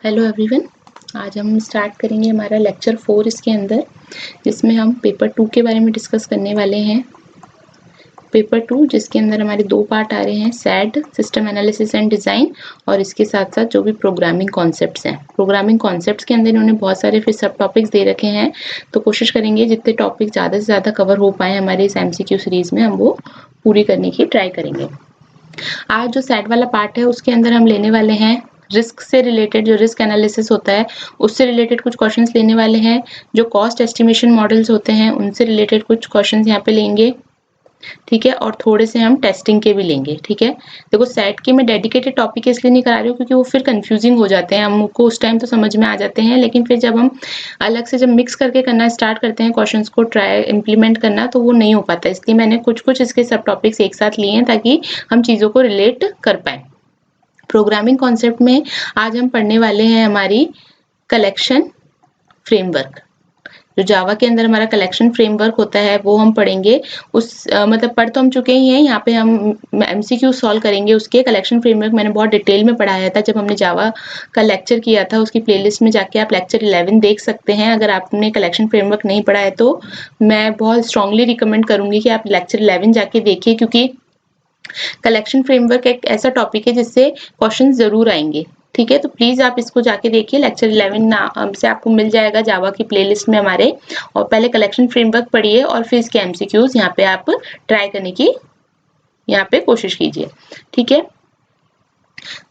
Hello everyone, आज हम start करेंगे हमारा लेक्चर 4 इसके अंदर, जिसमें हम पेपर 2 के बारे में डिस्कस करने वाले हैं। पेपर 2 जिसके अंदर हमारे दो पार्ट आ रहे हैं, sad system analysis and design, और इसके साथ साथ जो भी प्रोग्रामिंग कॉन्सेप्ट्स हैं। प्रोग्रामिंग कॉन्सेप्ट्स के अंदर इन्होंने बहुत सारे फिर सब टॉपिक्स दे रखे हैं, तो कोशिश करेंगे जितने टॉपिक ज़्यादा से ज़्यादा कवर हो पाए हमारे इस MCQ सीरीज़ में, हम वो पूरी करने की ट्राई करेंगे। आज जो सैड वाला पार्ट है उसके अंदर हम लेने वाले हैं रिस्क से रिलेटेड, जो रिस्क एनालिसिस होता है उससे रिलेटेड कुछ क्वेश्चंस लेने वाले हैं। जो कॉस्ट एस्टिमेशन मॉडल्स होते हैं उनसे रिलेटेड कुछ क्वेश्चंस यहाँ पे लेंगे, ठीक है। और थोड़े से हम टेस्टिंग के भी लेंगे, ठीक है। देखो सैट के मैं डेडिकेटेड टॉपिक इसलिए नहीं करा रही हूँ क्योंकि वो फिर कंफ्यूजिंग हो जाते हैं, हमको उस टाइम तो समझ में आ जाते हैं, लेकिन फिर जब हम अलग से जब मिक्स करके करना स्टार्ट करते हैं क्वेश्चंस को ट्राई इम्प्लीमेंट करना, तो वो नहीं हो पाता। इसलिए मैंने कुछ कुछ इसके सब टॉपिक्स एक साथ लिए हैं ताकि हम चीज़ों को रिलेट कर पाए। प्रोग्रामिंग कॉन्सेप्ट में आज हम पढ़ने वाले हैं हमारी कलेक्शन फ्रेमवर्क। जो जावा के अंदर हमारा कलेक्शन फ्रेमवर्क होता है वो हम पढ़ेंगे। उस मतलब पढ़ तो हम चुके ही हैं, यहाँ पे हम MCQ सॉल्व करेंगे उसके। कलेक्शन फ्रेमवर्क मैंने बहुत डिटेल में पढ़ाया था जब हमने जावा का लेक्चर किया था, उसकी प्लेलिस्ट में जाके आप लेक्चर 11 देख सकते हैं। अगर आपने कलेक्शन फ्रेमवर्क नहीं पढ़ा है तो मैं बहुत स्ट्रांगली रिकमेंड करूंगी कि आप लेक्चर 11 जाके देखिए, क्योंकि कलेक्शन फ्रेमवर्क एक ऐसा टॉपिक है जिससे क्वेश्चन जरूर आएंगे, ठीक है। तो प्लीज आप इसको जाके देखिए, लेक्चर 11 से आपको मिल जाएगा जावा की प्लेलिस्ट में हमारे। और पहले कलेक्शन फ्रेमवर्क पढ़िए और फिर इसके MCQs यहाँ पे आप ट्राई करने की यहाँ पे कोशिश कीजिए, ठीक है।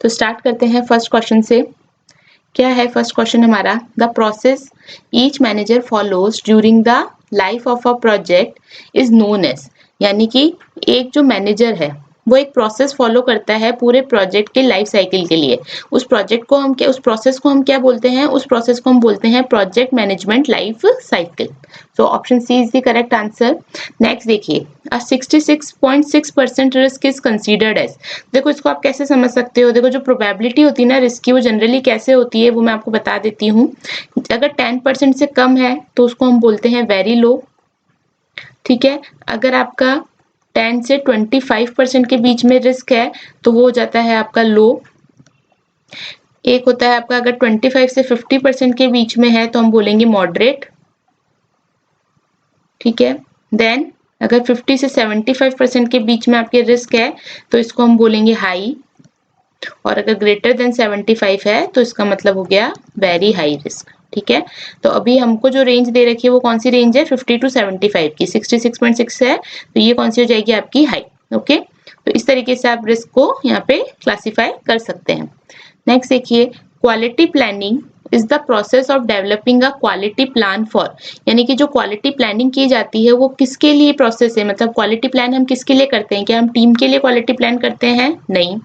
तो स्टार्ट करते हैं फर्स्ट क्वेश्चन से। क्या है फर्स्ट क्वेश्चन हमारा? The process each manager follows during the life of a project is known as, यानी कि एक जो मैनेजर है वो एक प्रोसेस फॉलो करता है पूरे प्रोजेक्ट के लाइफ साइकिल के लिए। उस प्रोजेक्ट को हम क्या, उस प्रोसेस को हम क्या बोलते हैं? उस प्रोसेस को हम बोलते हैं project management life cycle. So option C is the correct answer. Next देखिए, 66.6% रिस्क इज कंसीडर्ड एज। देखो इसको आप कैसे समझ सकते हो? देखो जो प्रोबेबिलिटी होती है ना रिस्क की, वो जनरली कैसे होती है वो मैं आपको बता देती हूँ। अगर 10% से कम है तो उसको हम बोलते हैं वेरी लो, ठीक है। अगर आपका 10 से 25% के बीच में रिस्क है तो वो हो जाता है आपका लो। एक होता है आपका अगर 25 से 50% के बीच में है तो हम बोलेंगे मॉडरेट, ठीक है। देन अगर 50 से 75% के बीच में आपके रिस्क है तो इसको हम बोलेंगे हाई, और अगर ग्रेटर देन 75 है तो इसका मतलब हो गया वेरी हाई रिस्क, ठीक है। तो अभी हमको जो रेंज दे रखी है वो कौन सी रेंज है? 50 टू 75 की। 66.6 है तो ये कौन सी हो जाएगी आपकी? High, okay. तो इस तरीके से आप रिस्क को यहाँ पे क्लासिफाई कर सकते हैं। नेक्स्ट देखिए, quality planning is the process of developing a quality plan for, यानी कि जो क्वालिटी प्लानिंग की जाती है वो किसके लिए प्रोसेस है? मतलब क्वालिटी प्लान हम किसके लिए करते हैं? क्या हम टीम के लिए क्वालिटी प्लान करते हैं? नहीं।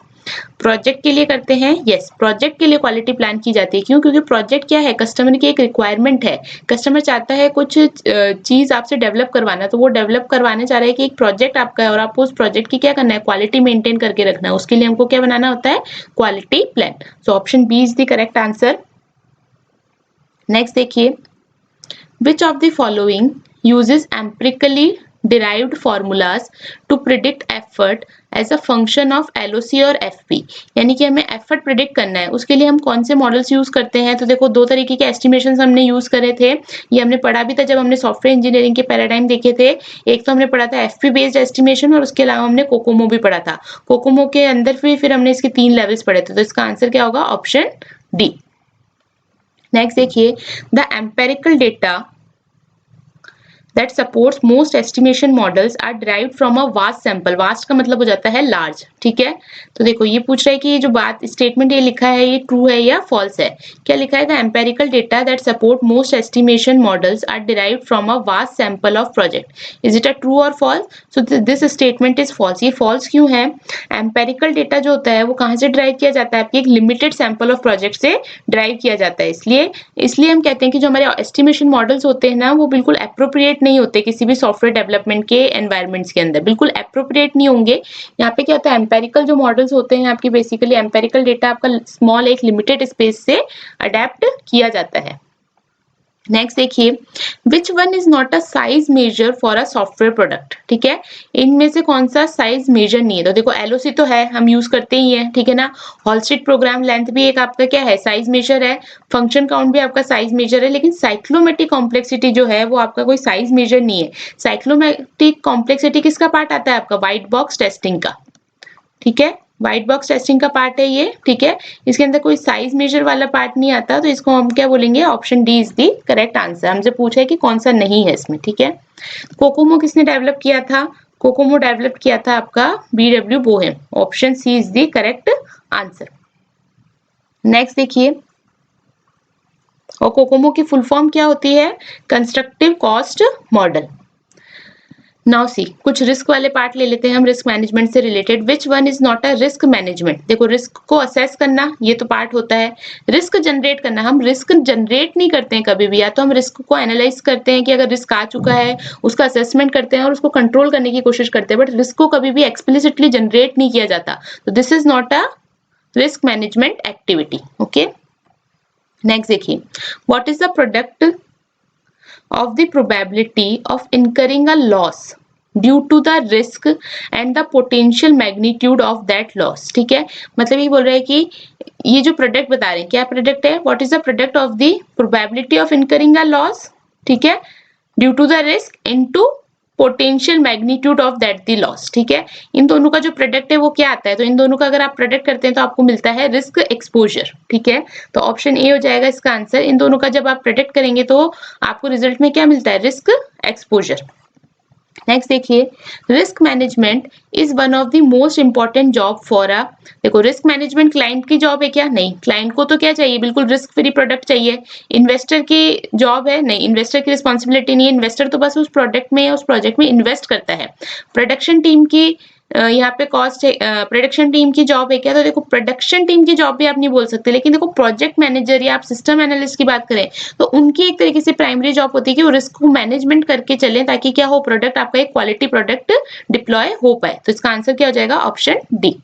प्रोजेक्ट के लिए करते हैं? यस, प्रोजेक्ट के लिए क्वालिटी प्लान की जाती है। क्यों? क्योंकि प्रोजेक्ट क्या है? कस्टमर की एक रिक्वायरमेंट है। कस्टमर चाहता है कुछ चीज आपसे डेवलप करवाना, तो वो डेवलप करवाने चाह रहे हैं कि एक प्रोजेक्ट आपका है और आपको उस प्रोजेक्ट की क्या करना है? क्वालिटी मेंटेन करके रखना है। उसके लिए हमको क्या बनाना होता है? Quality plan. So option B is the correct answer. Next देखिए, which of the following uses empirically derived formulas to predict effort as a function of LOC और FP, यानी कि हमें एफर्ट प्रिडिक्ट करना है, उसके लिए हम कौन से मॉडल्स यूज करते हैं? तो देखो दो तरीके के एस्टिमेशन हमने यूज करे थे, ये हमने पढ़ा भी था जब हमने सॉफ्टवेयर इंजीनियरिंग के पैराडाइम देखे थे। एक तो हमने पढ़ा था FP बेस्ड एस्टिमेशन, और उसके अलावा हमने कोकोमो भी पढ़ा था। कोकोमो के अंदर फिर हमने इसके 3 लेवल्स पढ़े थे, तो इसका आंसर क्या होगा? Option D. नेक्स्ट देखिए, the empirical data that supports most estimation models are derived from a vast sample। vast का मतलब हो जाता है large, ठीक है। तो देखो ये पूछ रहा है कि ये जो बात स्टेटमेंट ये लिखा है ये ट्रू है या फॉल्स है। क्या लिखा है? The empirical data that support most estimation models are derived from a vast sample of project. Is it a true और false? So this statement is false. ये फॉल्स क्यों है? एम्पेरिकल डेटा जो होता है वो कहाँ से डिराइव किया जाता है? आपकी एक लिमिटेड सैंपल ऑफ प्रोजेक्ट से डिराइव किया जाता है। इसलिए इसलिए हम कहते हैं कि जो हमारे एस्टिमेशन मॉडल्स होते हैं ना वो बिल्कुल एप्रोप्रिएट नहीं होते किसी भी सॉफ्टवेयर डेवलपमेंट के एनवायरनमेंट्स के अंदर, बिल्कुल एप्रोप्रिएट नहीं होंगे। यहाँ पे क्या होता है? एम्पेरिकल जो मॉडल्स होते हैं आपकी, बेसिकली एम्पेरिकल डेटा आपका स्मॉल एक लिमिटेड स्पेस से अडेप्ट किया जाता है। नेक्स्ट देखिए, which one is not a size measure for a software product, ठीक है, इनमें से कौन सा साइज मेजर नहीं है। तो देखो एलओसी तो है, हम यूज करते ही हैं, ठीक है ना। हॉलस्टिड प्रोग्राम लेंथ भी एक आपका क्या है, साइज मेजर है। फंक्शन काउंट भी आपका साइज मेजर है, लेकिन साइक्लोमेटिक कॉम्प्लेक्सिटी जो है वो आपका कोई साइज मेजर नहीं है। साइक्लोमेटिक कॉम्प्लेक्सिटी किसका पार्ट आता है आपका, व्हाइट बॉक्स टेस्टिंग का, ठीक है, व्हाइट बॉक्स टेस्टिंग का पार्ट है ये, ठीक है। इसके अंदर कोई साइज मेजर वाला पार्ट नहीं आता, तो इसको हम क्या बोलेंगे, option D is the correct answer. हमसे पूछा है कि कौन सा नहीं है इसमें, ठीक है। कोकोमो किसने डेवलप किया था, कोकोमो डेवलप किया था आपका BW Boehm, option C is the correct answer. Next देखिए, और कोकोमो की फुल फॉर्म क्या होती है, constructive cost model. Now see, कुछ रिस्क वाले पार्ट ले लेते हैं हम, रिस्क मैनेजमेंट से related. Which one is not a risk management, देखो रिस्क को असेस करना ये तो पार्ट होता है, रिस्क जनरेट करना, हम रिस्क जनरेट नहीं करते हैं कभी भी, या तो हम रिस्क को एनालाइज करते हैं कि अगर रिस्क आ चुका है उसका असेसमेंट करते हैं और उसको कंट्रोल करने की कोशिश करते हैं, बट रिस्क को कभी भी एक्सप्लिसिटली जनरेट नहीं किया जाता, तो this is not a risk management activity, okay. Next देखिए, what is the product of the probability of incurring a loss due to the risk and the potential magnitude of that loss, ठीक है। मतलब ये बोल रहा है कि ये जो प्रोडक्ट बता रहे हैं, क्या प्रोडक्ट है, what is the product of the probability of incurring a loss, ठीक है, due to the risk into potential magnitude of that the loss, ठीक है। इन दोनों का जो प्रोडक्ट है वो क्या आता है, तो इन दोनों का अगर आप प्रोडक्ट करते हैं तो आपको मिलता है रिस्क एक्सपोजर, ठीक है। तो ऑप्शन ए हो जाएगा इसका आंसर। इन दोनों का जब आप प्रोडक्ट करेंगे तो आपको रिजल्ट में क्या मिलता है, रिस्क एक्सपोजर। नेक्स्ट देखिए, risk management is one of the most important job for a, देखो रिस्क मैनेजमेंट क्लाइंट की जॉब है क्या, नहीं, क्लाइंट को तो क्या चाहिए, बिल्कुल रिस्क फ्री प्रोडक्ट चाहिए। इन्वेस्टर की जॉब है, नहीं, इन्वेस्टर की रिस्पॉन्सिबिलिटी नहीं है, इन्वेस्टर तो बस उस प्रोडक्ट में या उस प्रोजेक्ट में इन्वेस्ट करता है। प्रोडक्शन टीम की यहाँ पे कॉस्ट प्रोडक्शन टीम की जॉब है क्या, तो देखो प्रोडक्शन टीम की जॉब भी आप नहीं बोल सकते, लेकिन देखो प्रोजेक्ट मैनेजर या आप सिस्टम एनालिस्ट की बात करें तो उनकी एक तरीके से प्राइमरी जॉब होती है कि वो रिस्क को मैनेजमेंट करके चलें, ताकि क्या हो, प्रोडक्ट आपका एक क्वालिटी प्रोडक्ट डिप्लॉय हो पाए। तो इसका आंसर क्या हो जाएगा, ऑप्शन डी।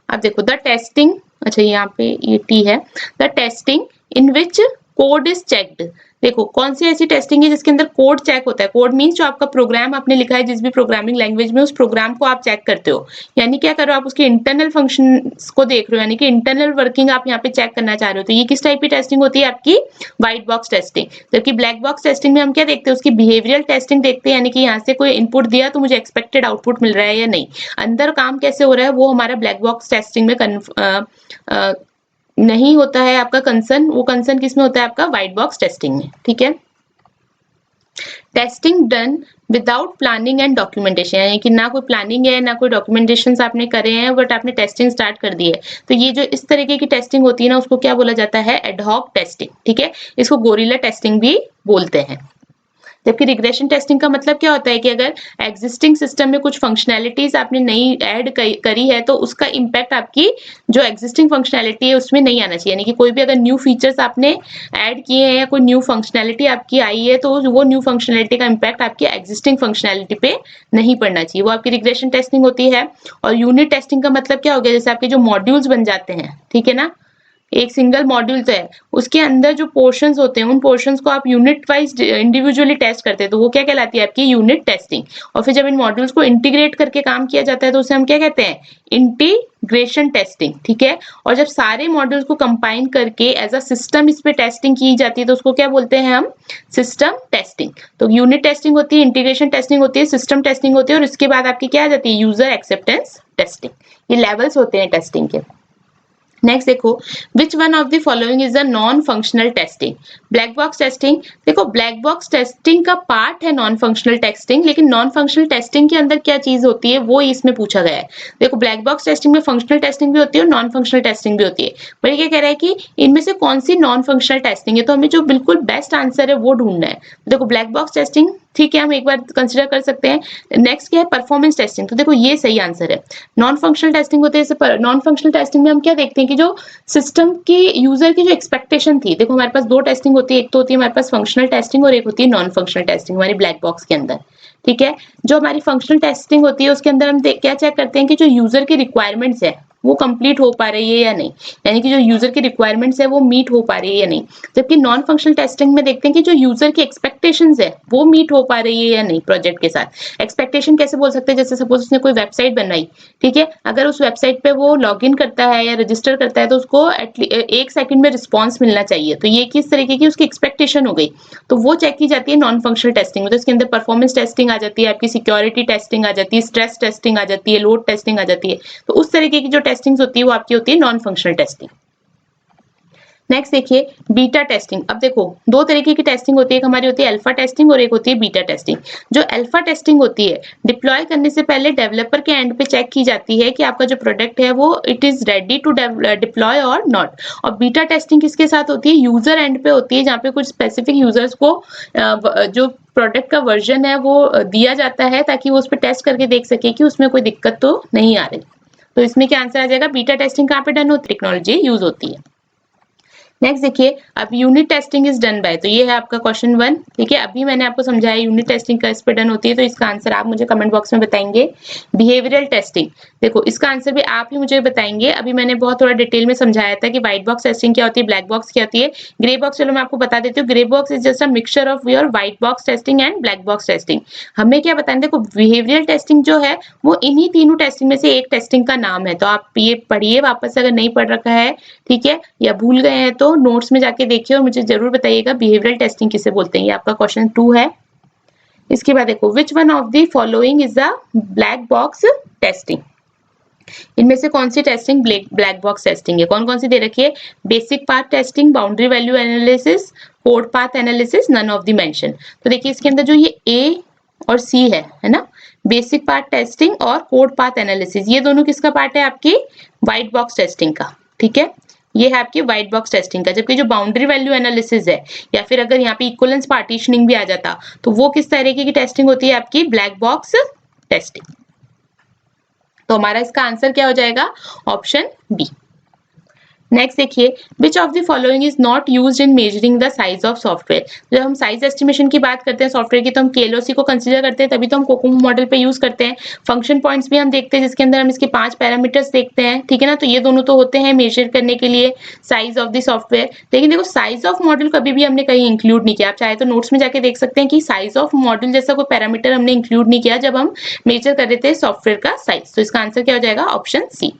अब देखो द टेस्टिंग, अच्छा यहाँ पे ये टी है, the testing in which code is checked, देखो कौन सी ऐसी टेस्टिंग है जिसके अंदर कोड चेक होता है। कोड मीन्स जो आपका प्रोग्राम आपने लिखा है जिस भी प्रोग्रामिंग लैंग्वेज में, उस प्रोग्राम को आप चेक करते हो, यानी क्या करो, आप उसके इंटरनल फंक्शंस को देख रहे हो, यानी कि इंटरनल वर्किंग आप यहाँ पे चेक करना चाह रहे हो। तो ये किस टाइप की टेस्टिंग होती है आपकी, व्हाइट बॉक्स टेस्टिंग। जबकि ब्लैक बॉक्स टेस्टिंग में हम क्या देखते हैं, उसकी बिहेवियरल टेस्टिंग देखते हैं, यानी कि यहाँ से कोई इनपुट दिया तो मुझे एक्सपेक्टेड आउटपुट मिल रहा है या नहीं, अंदर काम कैसे हो रहा है, वो हमारा ब्लैक बॉक्स टेस्टिंग में नहीं होता है आपका कंसर्न। वो कंसर्न किसमें होता है आपका, व्हाइट बॉक्स टेस्टिंग में, ठीक है। Testing done without planning and documentation, यानी कि ना कोई प्लानिंग है ना कोई डॉक्यूमेंटेशन आपने करे हैं, बट आपने टेस्टिंग स्टार्ट कर दी है। तो ये जो इस तरीके की टेस्टिंग होती है ना, उसको क्या बोला जाता है, एडहॉक टेस्टिंग, ठीक है। इसको गोरिल्ला टेस्टिंग भी बोलते हैं। जबकि रिग्रेशन टेस्टिंग का मतलब क्या होता है कि अगर एग्जिस्टिंग सिस्टम में कुछ फंक्शनैलिटीज आपने नई ऐड करी है तो उसका इम्पैक्ट आपकी जो एग्जिस्टिंग फंक्शनैलिटी है उसमें नहीं आना चाहिए, यानी कि कोई भी अगर न्यू फीचर्स आपने ऐड किए हैं या कोई न्यू फंक्शनैलिटी आपकी आई है तो वो न्यू फंक्शनैलिटी का इम्पैक्ट आपकी एग्जिस्टिंग फंक्शनैलिटी पे नहीं पड़ना चाहिए, वो आपकी रिग्रेशन टेस्टिंग होती है। और यूनिट टेस्टिंग का मतलब क्या हो गया, जैसे आपके जो मॉड्यूल्स बन जाते हैं, ठीक है ना, एक सिंगल मॉड्यूल तो है, उसके अंदर जो पोर्शंस होते हैं उन पोर्शंस को आप यूनिट वाइज इंडिविजुअली टेस्ट करते हैं, तो वो क्या कहलाती है आपकी यूनिट टेस्टिंग। और फिर जब इन मॉड्यूल्स को इंटीग्रेट करके काम किया जाता है तो उसे हम क्या कहते हैं, इंटीग्रेशन टेस्टिंग, ठीक है। और जब सारे मॉड्यूल्स को कंबाइन करके एज अ सिस्टम इस पे टेस्टिंग की जाती है तो उसको क्या बोलते हैं हम, सिस्टम टेस्टिंग। तो यूनिट टेस्टिंग होती है, इंटीग्रेशन टेस्टिंग होती है, सिस्टम टेस्टिंग होती है, और इसके बाद आपकी क्या आ जाती है, यूजर एक्सेप्टेंस टेस्टिंग। ये लेवल्स होते हैं टेस्टिंग के। नेक्स्ट देखो, which one of the following is the non functional testing, black box testing. देखो ब्लैक बॉक्स टेस्टिंग का पार्ट है नॉन फंक्शनल टेस्टिंग, लेकिन नॉन फंक्शनल टेस्टिंग के अंदर क्या चीज होती है वो इसमें पूछा गया है। देखो ब्लैक बॉक्स टेस्टिंग में फंक्शनल टेस्टिंग भी होती है और नॉन फंक्शनल टेस्टिंग भी होती है, पर ये क्या कह रहा है कि इनमें से कौन सी नॉन फंक्शनल टेस्टिंग है, तो हमें जो बिल्कुल बेस्ट आंसर है वो ढूंढना है। देखो ब्लैक बॉक्स टेस्टिंग ठीक है, हम एक बार कंसिडर कर सकते हैं। नेक्स्ट क्या है, परफॉर्मेंस टेस्टिंग, तो देखो ये सही आंसर है। नॉन फंक्शनल टेस्टिंग होती है, नॉन फंक्शनल टेस्टिंग में हम क्या देखते हैं कि जो सिस्टम की यूजर की जो एक्सपेक्टेशन थी, देखो हमारे पास दो टेस्टिंग होती है, एक तो होती है हमारे पास फंक्शनल टेस्टिंग और एक होती है नॉन फंक्शनल टेस्टिंग हमारी ब्लैक बॉक्स के अंदर, ठीक है। जो हमारी फंक्शनल टेस्टिंग होती है उसके अंदर हम क्या चेक करते हैं कि जो यूजर की रिक्वायरमेंट्स है, वो कंप्लीट हो पा रही है या नहीं, यानी कि जो यूजर की रिक्वायरमेंट्स है वो मीट हो पा रही है या नहीं। जबकि नॉन फंक्शनल टेस्टिंग में देखते हैं कि जो यूजर की एक्सपेक्टेशंस है वो मीट हो पा रही है या नहीं प्रोजेक्ट के साथ। एक्सपेक्टेशन कैसे बोल सकते हैं, जैसे सपोज उसने कोई वेबसाइट बनाई, ठीक है, अगर उस वेबसाइट पे वो लॉग इन करता है या रजिस्टर करता है तो उसको 1 सेकंड में रिस्पॉन्स मिलना चाहिए, तो ये किस तरीके की उसकी एक्सपेक्टेशन हो गई, तो वो चेक की जाती है नॉन फंक्शनल टेस्टिंग में। तो इसके अंदर परफॉर्मेंस टेस्टिंग आ जाती है, आपकी सिक्योरिटी टेस्टिंग आ जाती है, स्ट्रेस टेस्टिंग आ जाती है, लोड टेस्टिंग आ जाती है। तो उस तरीके की जो टेस्टिंग होती है वो आपकी होती है नॉन फंक्शनल टेस्टिंग। नेक्स्ट देखिए बीटा टेस्टिंग। अब देखो दो तरीके की टेस्टिंग होती है, एक हमारी होती है अल्फा टेस्टिंग और एक होती है बीटा टेस्टिंग। जो अल्फा टेस्टिंग होती है, डिप्लॉय करने से पहले डेवलपर के एंड पे चेक की जाती है कि आपका जो प्रोडक्ट है वो it is ready to deploy और नॉट। और बीटा टेस्टिंग किसके साथ होती है, यूजर एंड पे होती है, जहाँ पे कुछ स्पेसिफिक यूजर्स को जो प्रोडक्ट का वर्जन है वो दिया जाता है ताकि वो उस पर टेस्ट करके देख सके कि उसमें कोई दिक्कत तो नहीं आ रही। तो इसमें क्या आंसर आ जाएगा, बीटा टेस्टिंग कहाँ पे डन होती है, टेक्नोलॉजी यूज होती है। नेक्स्ट देखिए अब unit testing is done by, तो ये है आपका क्वेश्चन 1, ठीक है। अभी मैंने आपको समझाया यूनिट टेस्टिंग का इस पे डन होती है, तो इसका आंसर आप मुझे कमेंट बॉक्स में बताएंगे। बिहेवियरल टेस्टिंग, देखो इसका आंसर भी आप ही मुझे बताएंगे। अभी मैंने बहुत थोड़ा डिटेल में समझाया था कि व्हाइट बॉक्स टेस्टिंग क्या होती है, ब्लैक बॉक्स क्या होती है, ग्रे बॉक्स चलो मैं आपको बता देती हूँ। Grey box is just a mixture of your white box testing and black box testing. हमें क्या बताना, देखो बिहेवियरल टेस्टिंग जो है वो इन्हीं तीनों टेस्टिंग में से एक टेस्टिंग का नाम है, तो आप ये पढ़िए वापस अगर नहीं पढ़ रखा है, ठीक है, या भूल गए हैं तो नोट्स में जाके देखिए और मुझे जरूर बताइएगा बिहेवियरल टेस्टिंग किसे बोलते हैं। ये आपका क्वेश्चन 2 है। इसके बाद देखो which one of the following is the black box testing, इनमें से कौन सी टेस्टिंग ब्लैक बॉक्स टेस्टिंग है, कौन कौन सी दे रखी है, basic path testing, boundary value analysis, code path analysis, none of the mention. तो देखिए इसके अंदर जो ये ए और सी है ना, बेसिक पार्ट टेस्टिंग और कोड पाथ एनालिसिस, ये दोनों किसका पार्ट है, आपकी व्हाइट बॉक्स टेस्टिंग का, ठीक है, ये है आपकी व्हाइट बॉक्स टेस्टिंग का। जबकि जो बाउंड्री वैल्यू एनालिसिस है या फिर अगर यहाँ पे इक्विवेलेंस पार्टीशनिंग भी आ जाता तो वो किस तरीके की टेस्टिंग होती है, आपकी ब्लैक बॉक्स टेस्टिंग। तो हमारा इसका आंसर क्या हो जाएगा, ऑप्शन बी। नेक्स्ट देखिए which of the following is not used in measuring the size of software. जब हम साइज एस्टिमेशन की बात करते हैं सॉफ्टवेयर की तो हम केएलओसी को कंसीडर करते हैं, तभी तो हम कोकोमो मॉडल पे यूज करते हैं। फंक्शन पॉइंट्स भी हम देखते हैं जिसके अंदर हम इसके 5 पैरामीटर्स देखते हैं, ठीक है ना, तो ये दोनों तो होते हैं मेजर करने के लिए साइज ऑफ द सॉफ्टवेयर। लेकिन देखो साइज ऑफ मॉडल कभी भी हमने कहीं इंक्लूड नहीं किया, आप चाहे तो नोट्स में जाके देख सकते हैं कि साइज ऑफ मॉडल जैसा कोई पैरामीटर हमने इंक्लूड नहीं किया जब हम मेजर कर रहे थे सॉफ्टवेयर का साइज। तो इसका आंसर क्या हो जाएगा, ऑप्शन सी,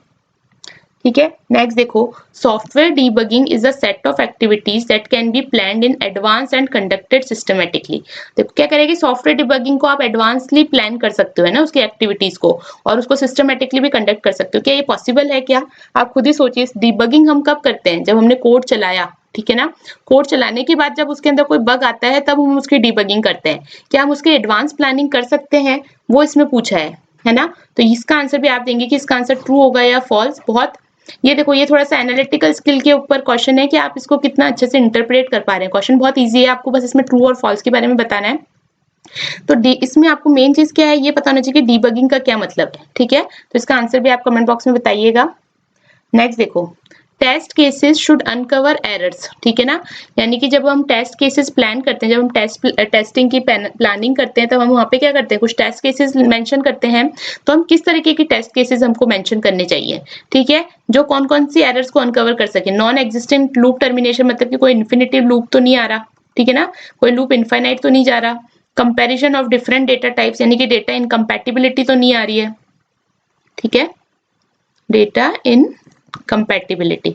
ठीक है। नेक्स्ट देखो software debugging is a set of activities that can be planned in advance and conducted systematically. देखो क्या करेगी, सॉफ्टवेयर डीबगिंग को आप एडवांसली प्लान कर सकते हो, है ना, उसकी एक्टिविटीज को, और उसको सिस्टमैटिकली भी कंडक्ट कर सकते हो। क्या ये पॉसिबल है क्या, आप खुद ही सोचिए। डीबगिंग हम कब करते हैं, जब हमने कोड चलाया, ठीक है ना, कोड चलाने के बाद जब उसके अंदर कोई बग आता है तब हम उसकी डीबगिंग करते हैं। क्या हम उसकी एडवांस प्लानिंग कर सकते हैं, वो इसमें पूछा है ना। तो इसका आंसर भी आप देंगे कि इसका आंसर ट्रू होगा या फॉल्स। बहुत ये देखो ये थोड़ा सा एनालिटिकल स्किल के ऊपर क्वेश्चन है कि आप इसको कितना अच्छे से इंटरप्रेट कर पा रहे हैं। क्वेश्चन बहुत इजी है, आपको बस इसमें ट्रू और फॉल्स के बारे में बताना है। तो इसमें आपको मेन चीज क्या है ये पता होना चाहिए कि डीबगिंग का क्या मतलब है, ठीक है। तो इसका आंसर भी आप कमेंट बॉक्स में बताइएगा। नेक्स्ट देखो test cases should uncover errors, ठीक है ना, यानी कि जब हम टेस्ट केसेस प्लान करते हैं, जब हम टेस्टिंग की प्लानिंग करते हैं तब हम वहाँ पे क्या करते हैं, कुछ टेस्ट केसेस मेंशन करते हैं। तो हम किस तरीके की टेस्ट केसेस हमको मेंशन करने चाहिए, ठीक है, जो कौन कौन सी एरर्स को अनकवर कर सके। नॉन एग्जिस्टेंट लूप टर्मिनेशन, मतलब कि कोई इन्फिनिटिव लूप तो नहीं आ रहा, ठीक है ना, कोई लूप इनफाइनाइट तो नहीं जा रहा। Comparison of different data types, यानी कि डेटा इनकम्पैटिबिलिटी तो नहीं आ रही है, ठीक है, डेटा इन कंपैटिबिलिटी,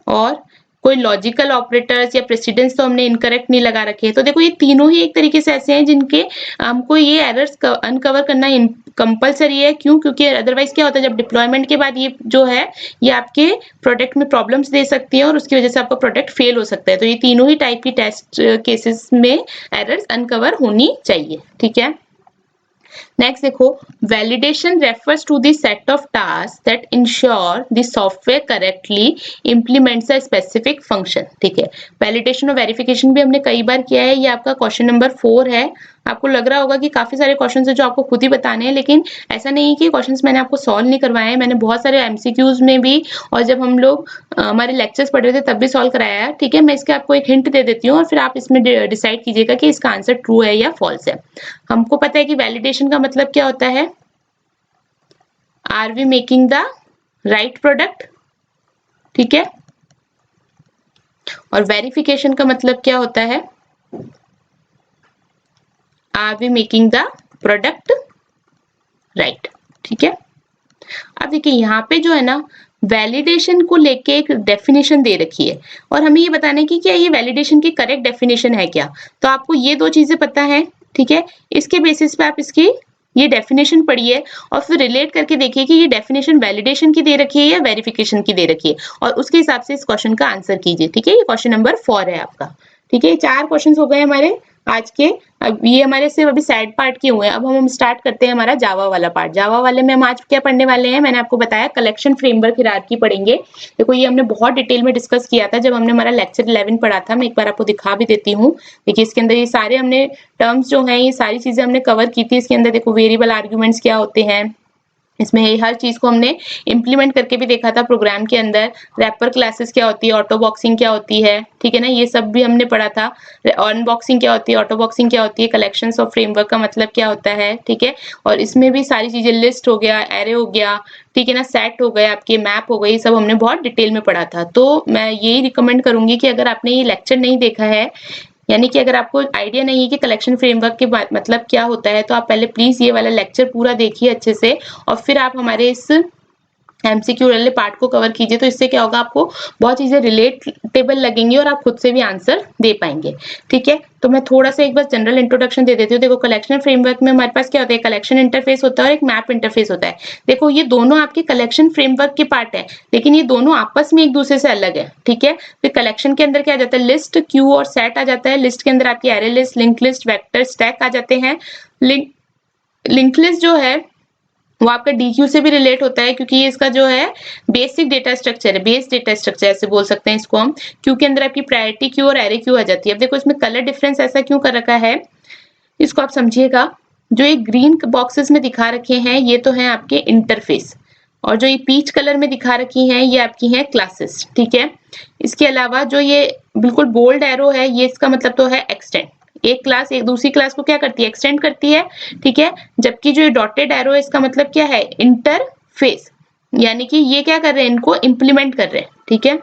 और कोई लॉजिकल ऑपरेटर्स या प्रेसिडेंस तो हमने इनकरेक्ट नहीं लगा रखे हैं। तो देखो ये तीनों ही एक तरीके से ऐसे हैं जिनके हमको ये एरर्स अनकवर करना कंपलसरी है। क्यों, क्योंकि अदरवाइज क्या होता है, जब डिप्लॉयमेंट के बाद ये जो है ये आपके प्रोडक्ट में प्रॉब्लम्स दे सकती है और उसकी वजह से आपका प्रोडक्ट फेल हो सकता है। तो ये तीनों ही टाइप की टेस्ट केसेस में एरर्स अनकवर होनी चाहिए, ठीक है। नेक्स्ट देखो validation refers to the set of task that ensure the software correctly implements a specific function, ठीक है। वैलिडेशन और वेरिफिकेशन भी हमने कई बार किया है, ये आपका क्वेश्चन नंबर 4 है। आपको लग रहा होगा कि काफी सारे क्वेश्चंस है जो आपको खुद ही बताने हैं, लेकिन ऐसा नहीं है कि क्वेश्चंस मैंने आपको सॉल्व नहीं करवाए हैं। मैंने बहुत सारे एमसीक्यूज में भी और जब हम लोग हमारे लेक्चर्स पढ़ रहे थे तब भी सॉल्व कराया है, ठीक है। मैं इसके आपको एक हिंट दे देती हूँ और फिर आप इसमें डिसाइड कीजिएगा कि इसका आंसर ट्रू है या फॉल्स है। हमको पता है कि वैलिडेशन का मतलब क्या होता है, are we making the right product, ठीक है। और वेरिफिकेशन का मतलब क्या होता है, are we making the product right, ठीक है। अब देखिए यहाँ पे जो है ना वैलिडेशन को लेके एक डेफिनेशन दे रखी है और हमें ये बताना है कि क्या ये वैलिडेशन की करेक्ट डेफिनेशन है क्या। तो आपको ये दो चीजें पता है, ठीक है। इसके बेसिस पे आप इसकी ये डेफिनेशन पढ़िए और फिर रिलेट करके देखिए कि ये डेफिनेशन वैलिडेशन की दे रखी है या वेरिफिकेशन की दे रखी है और उसके हिसाब से इस क्वेश्चन का आंसर कीजिए, ठीक है। ये क्वेश्चन नंबर 4 है आपका, ठीक है। 4 क्वेश्चन हो गए हमारे आज के। अब ये हमारे सिर्फ अभी साइड पार्ट के हुए हैं। अब हम स्टार्ट करते हैं हमारा जावा वाला पार्ट। जावा वाले में हम आज क्या पढ़ने वाले हैं, मैंने आपको बताया कलेक्शन फ्रेमवर्क हायरार्की पढ़ेंगे। देखो ये हमने बहुत डिटेल में डिस्कस किया था जब हमने हमारा लेक्चर 11 पढ़ा था। मैं एक बार आपको दिखा भी देती हूँ। देखिए इसके अंदर ये सारे हमने टर्म्स जो हैं ये सारी चीजें हमने कवर की थी। इसके अंदर देखो वेरिएबल आर्ग्यूमेंट्स क्या होते हैं, इसमें हर चीज को हमने इम्प्लीमेंट करके भी देखा था प्रोग्राम के अंदर। रैपर क्लासेस क्या होती है, ऑटो बॉक्सिंग क्या होती है, ठीक है ना, ये सब भी हमने पढ़ा था। अनबॉक्सिंग क्या होती है, ऑटो बॉक्सिंग क्या होती है, कलेक्शंस ऑफ फ्रेमवर्क का मतलब क्या होता है, ठीक है। और इसमें भी सारी चीजें, लिस्ट हो गया, एरे हो गया, ठीक है ना, सेट हो गए, आपके मैप हो गई, सब हमने बहुत डिटेल में पढ़ा था। तो मैं यही रिकमेंड करूंगी कि अगर आपने ये लेक्चर नहीं देखा है, यानी कि अगर आपको आइडिया नहीं है कि कलेक्शन फ्रेमवर्क के मतलब क्या होता है, तो आप पहले प्लीज ये वाला लेक्चर पूरा देखिए अच्छे से और फिर आप हमारे इस एमसीक्यू वाले पार्ट को कवर कीजिए। तो इससे क्या होगा, आपको बहुत चीजें रिलेटेबल लगेंगी और आप खुद से भी आंसर दे पाएंगे, ठीक है। तो मैं थोड़ा सा एक बार जनरल इंट्रोडक्शन दे देती हूँ। देखो कलेक्शन फ्रेमवर्क में हमारे पास क्या होता है, कलेक्शन इंटरफेस होता है और एक मैप इंटरफेस होता है। देखो ये दोनों आपके कलेक्शन फ्रेमवर्क के पार्ट है, लेकिन ये दोनों आपस में एक दूसरे से अलग है, ठीक है। फिर कलेक्शन के अंदर क्या आ जाता है, लिस्ट, क्यू और सेट आ जाता है। लिस्ट के अंदर आपकी array list, link list, vector, stack आ जाते हैं। लिंक लिस्ट जो है वो आपका डीक्यू से भी रिलेट होता है, क्योंकि ये इसका जो है बेसिक डेटा स्ट्रक्चर है, बेस डेटा स्ट्रक्चर ऐसे बोल सकते हैं इसको हम। क्यू के अंदर आपकी प्रायोरिटी क्यू और एरे क्यू आ जाती है। अब देखो इसमें कलर डिफरेंस ऐसा क्यों कर रखा है, इसको आप समझिएगा। जो ये ग्रीन बॉक्सेस में दिखा रखे हैं ये तो है आपके इंटरफेस, और जो ये पीच कलर में दिखा रखी हैं ये आपकी हैं क्लासेस, ठीक है। इसके अलावा जो ये बिल्कुल बोल्ड एरो है ये इसका मतलब तो है एक्सटेंड। एक क्लास एक दूसरी क्लास को क्या करती है, एक्सटेंड करती है, ठीक है। जबकि जो ये डॉटेड एरो है इसका मतलब क्या है, इंटरफेस, यानी कि ये क्या कर रहे हैं, इनको इंप्लीमेंट कर रहे हैं, ठीक है।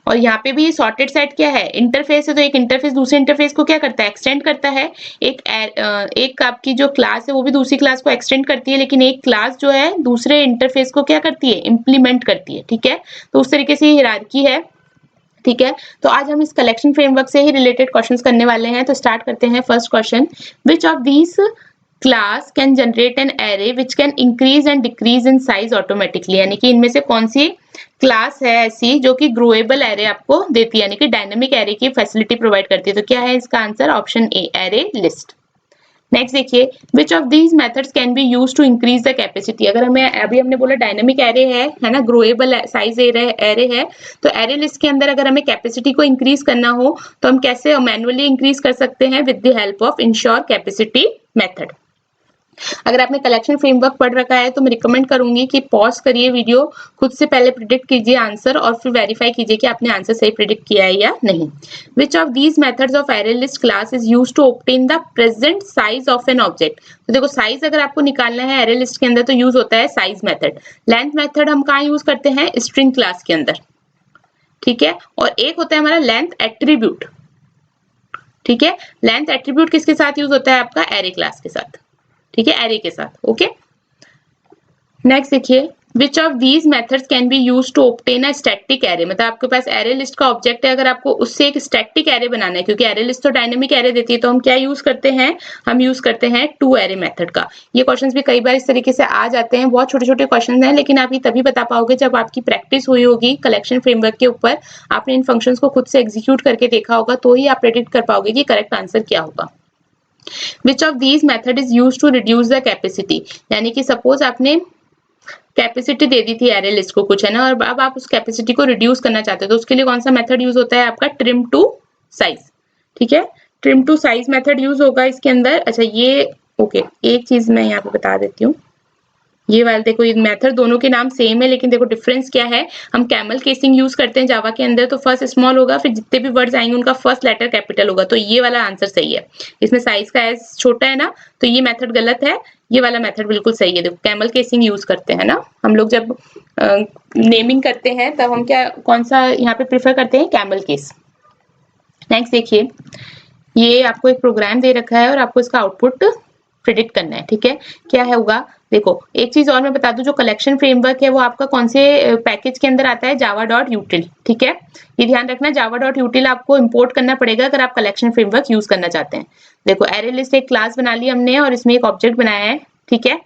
और यहाँ पे भी सॉर्टेड सेट क्या है, इंटरफेस है, तो एक इंटरफेस दूसरे इंटरफेस को क्या करता है, एक्सटेंड करता है। एक आपकी जो क्लास है वो भी दूसरी क्लास को एक्सटेंड करती है, लेकिन एक क्लास जो है दूसरे इंटरफेस को क्या करती है, इंप्लीमेंट करती है, ठीक है। तो उस तरीके से ये हायरार्की है, ठीक है। तो आज हम इस कलेक्शन फ्रेमवर्क से ही रिलेटेड क्वेश्चंस करने वाले हैं। तो स्टार्ट करते हैं। First question, which of these class can generate an array which can increase and decrease in size automatically, यानी कि इनमें से कौन सी क्लास है ऐसी जो कि ग्रोएबल एरे आपको देती है, यानी कि डायनेमिक एरे की फैसिलिटी प्रोवाइड करती है। तो क्या है इसका answer, option A, array list. Next देखिए, which of these methods can be use to increase the capacity. अगर हमें अभी हमने बोला डायनेमिक एरे है ना, ग्रोएबल साइज एरे है, तो एरे लिस्ट के अंदर अगर हमें कैपेसिटी को इंक्रीज करना हो तो हम कैसे मैनुअली इंक्रीज कर सकते हैं, with the help of ensure capacity method. अगर आपने कलेक्शन फ्रेमवर्क पढ़ रखा है तो मैं रिकमेंड करूंगी कि पॉज करिए वीडियो, खुद से पहले प्रिडिक्ट कीजिए आंसर और फिर वेरीफाई कीजिए कि आपने आंसर सही प्रिडिक्ट किया है या नहीं। Which of these methods of array list class is used to obtain the present size of an object. तो देखो साइज अगर आपको निकालना है एरे लिस्ट के अंदर तो यूज होता है साइज मेथड। लेंथ मेथड हम कहाँ यूज करते हैं, स्ट्रिंग क्लास के अंदर, ठीक है। और एक होता है हमारा लेंथ एट्रीब्यूट, ठीक है। लेंथ एट्रीब्यूट किसके साथ यूज होता है आपका, एरे क्लास के साथ, ठीक है, एरे के साथ, ओके। नेक्स्ट देखिए, which of these methods can be use to obtain a static array. मतलब आपके पास एरे लिस्ट का ऑब्जेक्ट है, अगर आपको उससे एक स्टैटिक एरे बनाना है, क्योंकि एरे लिस्ट तो डायनेमिक एरे देती है, तो हम क्या यूज करते हैं, हम यूज करते हैं टू एरे मेथड का। ये क्वेश्चंस भी कई बार इस तरीके से आ जाते हैं, बहुत छोटे छोटे क्वेश्चन हैं, लेकिन आप ये तभी बता पाओगे जब आपकी प्रैक्टिस हुई होगी कलेक्शन फ्रेमवर्क के ऊपर, आपने इन फंक्शंस को खुद से एग्जीक्यूट करके देखा होगा, तो ही आप प्रेडिक्ट कर पाओगे कि करेक्ट आंसर क्या होगा। Which of these method is use to reduce the capacity, यानी कि सपोज आपने कैपेसिटी दे दी थी एरे लिस्ट को कुछ, है ना, और अब आप उस कैपेसिटी को रिड्यूस करना चाहते हो, तो उसके लिए कौन सा मेथड यूज होता है आपका, ट्रिम टू साइज, ठीक है। Trim to size method use होगा इसके अंदर। अच्छा ये ओके, एक चीज मैं यहाँ पे बता देती हूँ, ये वाला देखो, ये मेथड दोनों के नाम सेम है, लेकिन देखो डिफरेंस क्या है। हम कैमल केसिंग यूज करते हैं जावा के अंदर, तो फर्स्ट स्मॉल होगा, फिर जितने भी वर्ड्स आएंगे उनका फर्स्ट लेटर कैपिटल होगा, तो ये वाला आंसर सही है। इसमें साइज का एस छोटा है ना, तो ये मेथड गलत है, ये वाला मेथड बिल्कुल सही है। देखो कैमल केसिंग यूज करते हैं ना हम लोग, जब नेमिंग करते हैं तब हम क्या, कौन सा यहाँ पे प्रेफर करते हैं, कैमल केस। नेक्स्ट देखिए, ये आपको एक प्रोग्राम दे रखा है और आपको इसका आउटपुट प्रिडिक्ट करना है, ठीक है। क्या है होगा, देखो एक चीज और मैं बता दूं, जो कलेक्शन फ्रेमवर्क है वो आपका कौन से पैकेज के अंदर आता है, java.util, ठीक है। ये ध्यान रखना, java.util आपको इंपोर्ट करना पड़ेगा अगर आप कलेक्शन फ्रेमवर्क यूज करना चाहते हैं। देखो एरे लिस्ट एक क्लास बना ली हमने और इसमें एक ऑब्जेक्ट बनाया है, ठीक है।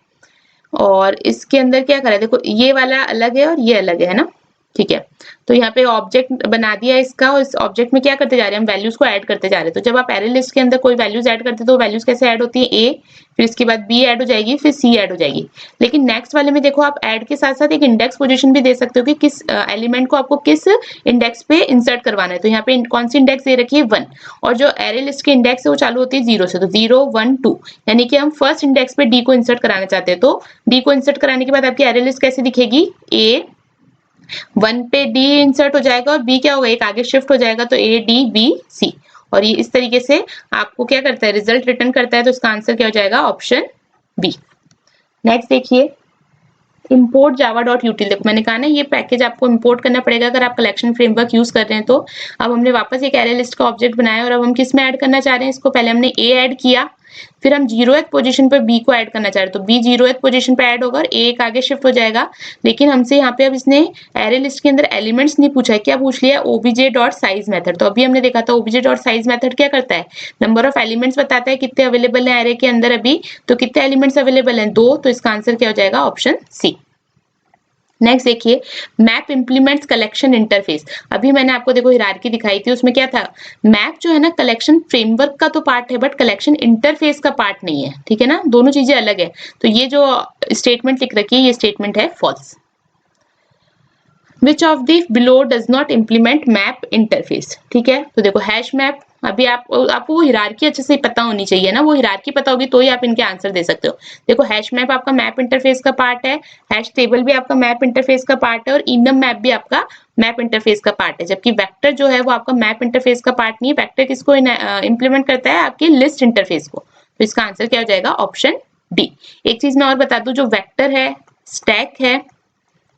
और इसके अंदर क्या करा है, देखो ये वाला अलग है और ये अलग है ना, ठीक है। तो यहाँ पे ऑब्जेक्ट बना दिया इसका, और इस ऑब्जेक्ट में क्या करते जा रहे हैं, हम वैल्यूज को ऐड करते जा रहे हैं। तो जब आप एरे लिस्ट के अंदर कोई वैल्यूज ऐड करते हैं तो वैल्यूज कैसे ऐड होती है, ए, फिर इसके बाद बी ऐड हो जाएगी, फिर सी ऐड हो जाएगी। लेकिन नेक्स्ट वाले में देखो, आप ऐड के साथ साथ एक इंडेक्स पोजीशन भी दे सकते हो कि किस एलिमेंट को आपको किस इंडेक्स पे इंसर्ट करवाना है। तो यहाँ पे कौन सी इंडेक्स दे रखी है, 1, और जो एरे लिस्ट की इंडेक्स है वो चालू होती है 0 से, तो 0 1 2, यानी कि हम फर्स्ट इंडेक्स पे डी को इंसर्ट कराना चाहते हैं। तो डी को इंसर्ट कराने के बाद आपकी एरे लिस्ट कैसे दिखेगी, ए 1 पे डी इंसर्ट हो जाएगा और बी क्या होगा, एक आगे शिफ्ट हो जाएगा, तो ए डी बी सी, और ये इस तरीके से आपको क्या करता है, रिजल्ट रिटर्न करता है। तो इसका आंसर क्या हो जाएगा, ऑप्शन बी। नेक्स्ट देखिए, import java.util, देखो मैंने कहा ना ये पैकेज आपको इंपोर्ट करना पड़ेगा अगर आप कलेक्शन फ्रेमवर्क यूज कर रहे हैं। तो अब हमने वापस एक एरे लिस्ट का ऑब्जेक्ट बनाया और अब हम किस में ऐड करना चाह रहे हैं इसको, पहले हमने ए ऐड किया, फिर हम 0th पोजीशन पर बी को ऐड करना चाह रहे हैं, तो बी 0th पोजीशन पे ऐड होगा और ए एक आगे शिफ्ट हो जाएगा। लेकिन हमसे यहाँ पे अब इसने एरे लिस्ट के अंदर एलिमेंट्स नहीं पूछा है, क्या पूछ लिया, obj.size मेथड। तो अभी हमने देखा था obj.size मेथड क्या करता है, नंबर ऑफ एलिमेंट्स बताता है कितने अवेलेबल है एरे के अंदर अभी, तो कितने एलिमेंट्स अवेलेबल हैं, 2, तो इसका आंसर क्या हो जाएगा, ऑप्शन सी। नेक्स्ट देखिए, मैप इंप्लीमेंट्स कलेक्शन इंटरफेस। अभी मैंने आपको देखो हिरार्की दिखाई थी, उसमें क्या था, मैप जो है ना कलेक्शन फ्रेमवर्क का तो पार्ट है बट कलेक्शन इंटरफेस का पार्ट नहीं है, ठीक है ना, दोनों चीजें अलग है। तो ये जो स्टेटमेंट लिख रखी है ये स्टेटमेंट है false. Which of the below does not implement map interface, ठीक है। तो देखो हैश मैप, अभी आपको वो हिरार्की अच्छे से पता होनी चाहिए ना, वो हिरार्की पता होगी तो ही आप इनके आंसर दे सकते हो। देखो हैश मैप आपका मैप इंटरफेस का पार्ट है, हैश टेबल भी आपका मैप इंटरफेस का पार्ट है, और इनम मैप भी आपका मैप इंटरफेस का पार्ट है। जबकि वेक्टर जो है वो आपका मैप इंटरफेस का पार्ट नहीं है, वेक्टर किसको इंप्लीमेंट करता है, आपकी लिस्ट इंटरफेस को। तो इसका आंसर क्या हो जाएगा, ऑप्शन डी। एक चीज मैं और बता दूं, जो वेक्टर है, स्टैक है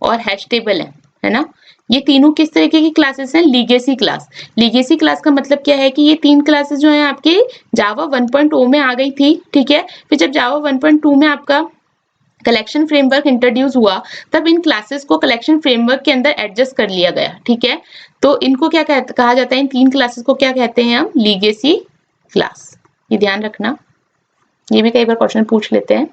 और हैश टेबल है ना, ये तीनों किस तरीके की क्लासेस हैं, लीगेसी क्लास। लीगेसी क्लास का मतलब क्या है कि ये 3 क्लासेस जो है आपके जावा 1.0 में आ गई थी, ठीक है। फिर जब जावा 1.2 में आपका कलेक्शन फ्रेमवर्क इंट्रोड्यूस हुआ तब इन क्लासेस को कलेक्शन फ्रेमवर्क के अंदर एडजस्ट कर लिया गया, ठीक है। तो इनको क्या कहा जाता है, इन 3 क्लासेस को क्या कहते हैं हम, लीगेसी क्लास। ये ध्यान रखना, ये भी कई बार क्वेश्चन पूछ लेते हैं।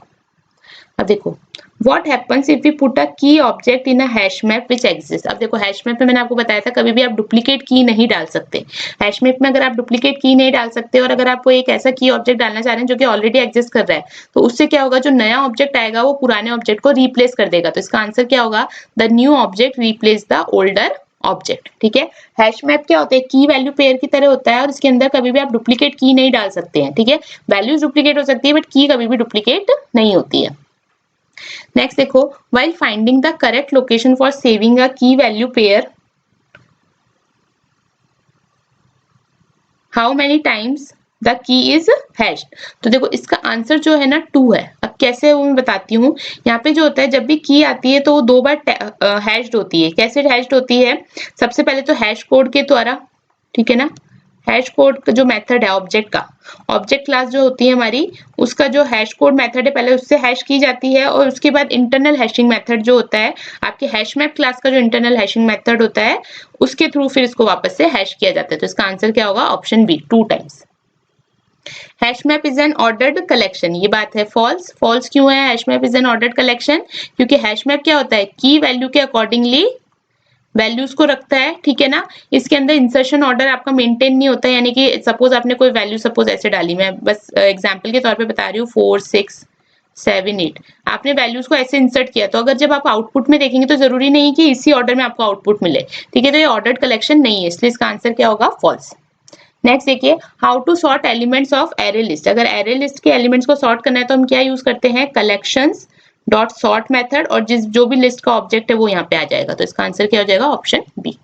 अब देखो, what happens if we put a key object in a hash map which exists। अब देखो हैश मैप में मैंने आपको बताया था कभी भी आप डुप्लीकेट की नहीं डाल सकते। हैश मैप में अगर आप डुप्लीकेट की नहीं डाल सकते और अगर आप एक ऐसा की ऑब्जेक्ट डालना चाह रहे हैं जो कि ऑलरेडी एग्जिस्ट कर रहा है, तो उससे क्या होगा, जो नया ऑब्जेक्ट आएगा वो पुराने ऑब्जेक्ट को रिप्लेस कर देगा। तो इसका आंसर क्या होगा, the new object replace the older object, ठीक है। हैश मैप क्या होता है, की वैल्यू पेयर की तरह होता है और इसके अंदर कभी भी आप डुप्लीकेट की नहीं डाल सकते हैं, ठीक है। वैल्यूज डुप्लीकेट हो सकती है बट की कभी भी डुप्लीकेट नहीं होती है। नेक्स्ट देखो, while finding the correct location for saving a key value pair, how many times the key is hashed। तो देखो इसका आंसर जो है ना 2 है। अब कैसे वो मैं बताती हूँ। यहाँ पे जो होता है जब भी की आती है तो वो 2 बार हैश्ड होती है। कैसे हैश्ड होती है, सबसे पहले तो हैश कोड के द्वारा, ठीक है ना। हैश कोड का जो मेथड है ऑब्जेक्ट का, ऑब्जेक्ट क्लास जो होती है हमारी, उसका जो हैश कोड मेथड है पहले उससे हैश की जाती है और उसके बाद इंटरनल हैशिंग मेथड जो होता है आपके हैश मैप क्लास का, जो इंटरनल हैशिंग मेथड होता है उसके थ्रू फिर इसको वापस से हैश किया जाता है। तो इसका आंसर क्या होगा, option B, 2 times. Hash map is an ordered collection, ये बात है फॉल्स। फॉल्स क्यों है, hash map is an ordered collection क्योंकि हैश मैप क्या होता है, की वैल्यू के अकॉर्डिंगली वैल्यूज को रखता है, ठीक है ना। इसके अंदर इंसर्शन ऑर्डर आपका मेंटेन नहीं होता, यानी कि सपोज आपने कोई वैल्यू सपोज ऐसे डाली, मैं बस एग्जांपल के तौर पे बता रही हूँ, 4 6 7 8, आपने वैल्यूज को ऐसे इंसर्ट किया, तो अगर जब आप आउटपुट में देखेंगे तो जरूरी नहीं कि इसी ऑर्डर में आपको आउटपुट मिले, ठीक है। तो ये ऑर्डर्ड कलेक्शन नहीं है, इसलिए इसका आंसर क्या होगा, फॉल्स। नेक्स्ट देखिए, how to sort elements of array list. अगर एरे लिस्ट के एलिमेंट्स को सॉर्ट करना है तो हम क्या यूज करते हैं, कलेक्शंस डॉट सॉर्ट मेथड और जो भी लिस्ट का ऑब्जेक्ट है वो यहाँ पे आ जाएगा। तो इसका आंसर क्या हो जाएगा? Option B.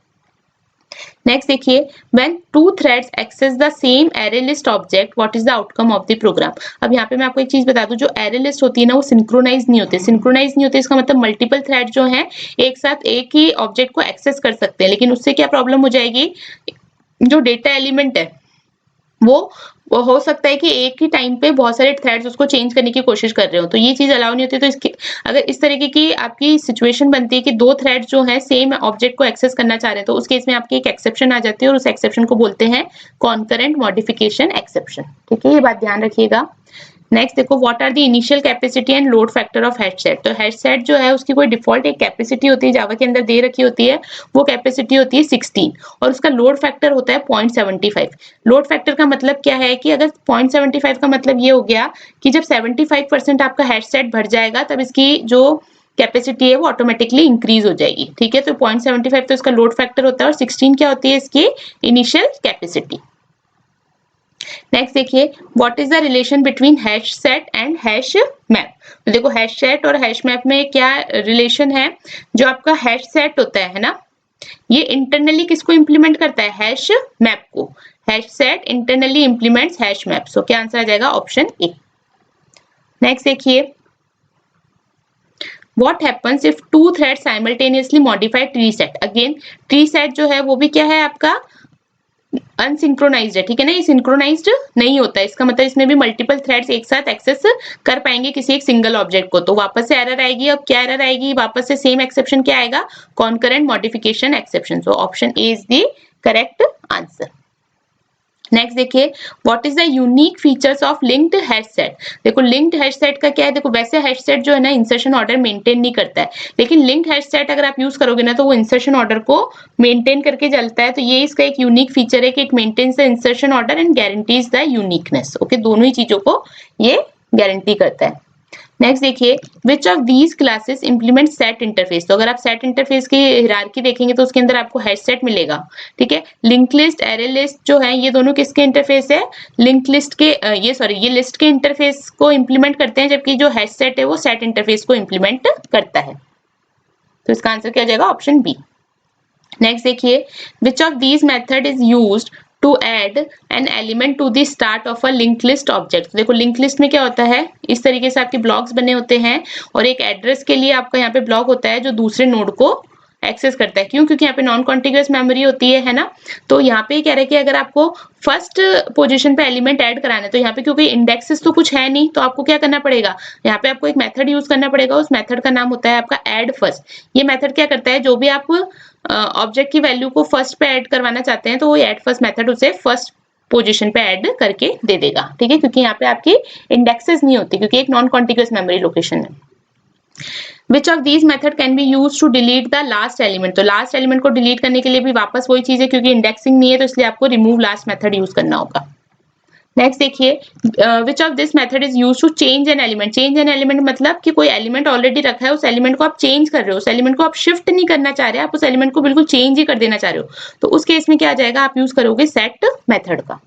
नेक्स्ट देखिए, when two threads access the same array list object, what is the outcome of the program? अब यहाँ पे मैं आपको एक चीज बता दूं, जो array list होती है ना वो सिंक्रोनाइज नहीं होती। सिंक्रोनाइज नहीं होती इसका मतलब मल्टीपल थ्रेड जो है एक साथ एक ही ऑब्जेक्ट को एक्सेस कर सकते हैं, लेकिन उससे क्या प्रॉब्लम हो जाएगी, जो डेटा एलिमेंट है वो हो सकता है कि एक ही टाइम पे बहुत सारे थ्रेड्स उसको चेंज करने की कोशिश कर रहे हो, तो ये चीज अलाउ नहीं होती। तो इसकी अगर इस तरीके की आपकी सिचुएशन बनती है कि दो थ्रेड जो है सेम ऑब्जेक्ट को एक्सेस करना चाह रहे हैं, तो उस केस में आपकी एक एक्सेप्शन आ जाती है और उस एक्सेप्शन को बोलते हैं कॉन्करेंट मॉडिफिकेशन एक्सेप्शन। ठीक है, ये बात ध्यान रखिएगा। नेक्स्ट देखो, what are the initial capacity and load factor of hash set. तो हैश सेट जो है उसकी कोई डिफॉल्ट एक कैपेसिटी होती है, जावा के अंदर दे रखी होती है, वो कैपेसिटी होती है 16 और उसका लोड फैक्टर होता है 0.75। लोड फैक्टर का मतलब क्या है कि अगर 0.75 का मतलब ये हो गया कि जब 75% आपका हैश सेट भर जाएगा तब इसकी जो कैपेसिटी है वो ऑटोमेटिकली इंक्रीज हो जाएगी। ठीक है, तो 0.75 तो इसका लोड फैक्टर होता है और 16 क्या होती है इसकी इनिशियल कैपेसिटी। नेक्स्ट देखिए, what is the relation between hash set and hash map. तो देखो, हैश सेट और हैश मैप में क्या रिलेशन है, जो आपका हैश सेट होता है ना, ये इंटरनली किसको इंप्लीमेंट करता है? हैश मैप को। Hash set internally implements hash map. So क्या आंसर आ जाएगा? Option A. नेक्स्ट देखिए, What happens if two threads simultaneously modify tree set? Again, tree set जो है वो भी क्या है आपका अनसिंक्रोनाइज्ड है। ठीक है ना, ये सिंक्रोनाइज्ड नहीं होता है, इसका मतलब इसमें भी मल्टीपल थ्रेड्स एक साथ एक्सेस कर पाएंगे किसी एक सिंगल ऑब्जेक्ट को। तो वापस से एरर आएगी। अब क्या एरर आएगी? वापस से सेम एक्सेप्शन क्या आएगा? Concurrent modification exception. So option A is the correct answer. Next देखिए, what is the unique features of linked hash set. देखो, लिंक्ड हैश सेट का क्या है, देखो वैसे हैश सेट जो है ना इंसर्शन ऑर्डर मेंटेन नहीं करता है, लेकिन लिंक्ड हैश सेट अगर आप यूज करोगे ना तो वो इंसर्शन ऑर्डर को मेंटेन करके चलता है। तो ये इसका एक यूनिक फीचर है कि it maintains the insertion order and guarantees the uniqueness. Okay, दोनों ही चीजों को ये गारंटी करता है। नेक्स्ट देखिए, which of these classes implement set interface. तो अगर आप सेट इंटरफेस की हायरार्की देखेंगे तो उसके अंदर आपको हैश सेट मिलेगा। ठीक है, लिंक लिस्ट, एरे लिस्ट जो है ये दोनों किसके इंटरफेस है? लिंक लिस्ट के ये लिस्ट के इंटरफेस को इंप्लीमेंट करते हैं, जबकि जो हैश सेट है वो सेट इंटरफेस को इंप्लीमेंट करता है। तो इसका आंसर क्या हो जाएगा? Option B. नेक्स्ट देखिए, which of these method is used to add an element to the start of a link list object. देखो, लिंक लिस्ट में क्या होता है, इस तरीके से आपके ब्लॉक्स बने होते हैं और एक एड्रेस के लिए आपका यहाँ पे ब्लॉक होता है जो दूसरे नोड को एक्सेस करता है। क्यों? क्योंकि यहाँ पे नॉन कॉन्टिग्यूअस मेमोरी होती है ना। तो यहाँ पे कह रहे हैं कि अगर आपको फर्स्ट पोजीशन पे एलिमेंट ऐड कराना है, तो यहाँ पे क्योंकि इंडेक्सेस तो कुछ है नहीं, तो आपको क्या करना पड़ेगा, यहाँ पे आपको एक मेथड यूज करना पड़ेगा। उस मेथड का नाम होता है आपका ऐड फर्स्ट। ये मेथड क्या करता है, जो भी आप ऑब्जेक्ट की वैल्यू को फर्स्ट पे ऐड करवाना चाहते हैं तो वो ऐड फर्स्ट मेथड उसे फर्स्ट पोजीशन पे ऐड करके दे देगा। ठीक है, क्योंकि यहाँ पे आपकी इंडेक्सेस नहीं होती, क्योंकि एक नॉन कॉन्टिग्यूअस मेमोरी लोकेशन है। Which of these method can be used to delete the last element? तो लास्ट एलिमेंट को डिलीट करने के लिए भी वापस वही चीज है, क्योंकि इंडेक्सिंग नहीं है तो इसलिए आपको रिमूव लास्ट मेथड यूज करना होगा। नेक्स्ट देखिए, which of this method is use to change an element. Change an element मतलब कि कोई एलिमेंट ऑलरेडी रखा है, उस एलिमेंट को आप चेंज कर रहे हो, उस एलिमेंट को आप शिफ्ट नहीं करना चाह रहे, आप उस एलिमेंट को बिल्कुल चेंज ही कर देना चाह रहे हो, तो उस केस में क्या आ जाएगा, आप यूज करोगे सेट मेथड का।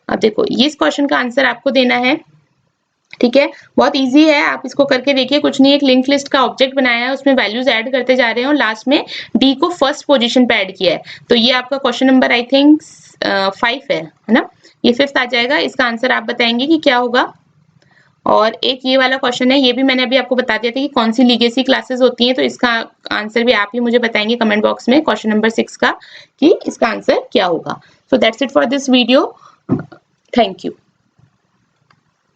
अब देखो, ये इस क्वेश्चन का आंसर आपको देना है। ठीक है, बहुत इजी है, आप इसको करके देखिए। कुछ नहीं, एक लिंक लिस्ट का ऑब्जेक्ट बनाया है, उसमें वैल्यूज ऐड करते जा रहे हैं और लास्ट में डी को फर्स्ट पोजीशन पे ऐड किया है। तो ये आपका क्वेश्चन नंबर आई थिंक 5 है ना, ये 5th आ जाएगा। इसका आंसर आप बताएंगे कि क्या होगा। और एक ये वाला क्वेश्चन है, ये भी मैंने अभी आपको बता दिया था कि कौन सी लीगेसी क्लासेस होती हैं, तो इसका आंसर भी आप ही मुझे बताएंगे कमेंट बॉक्स में, क्वेश्चन नंबर 6 का, कि इसका आंसर क्या होगा। So that's it for this video, thank you.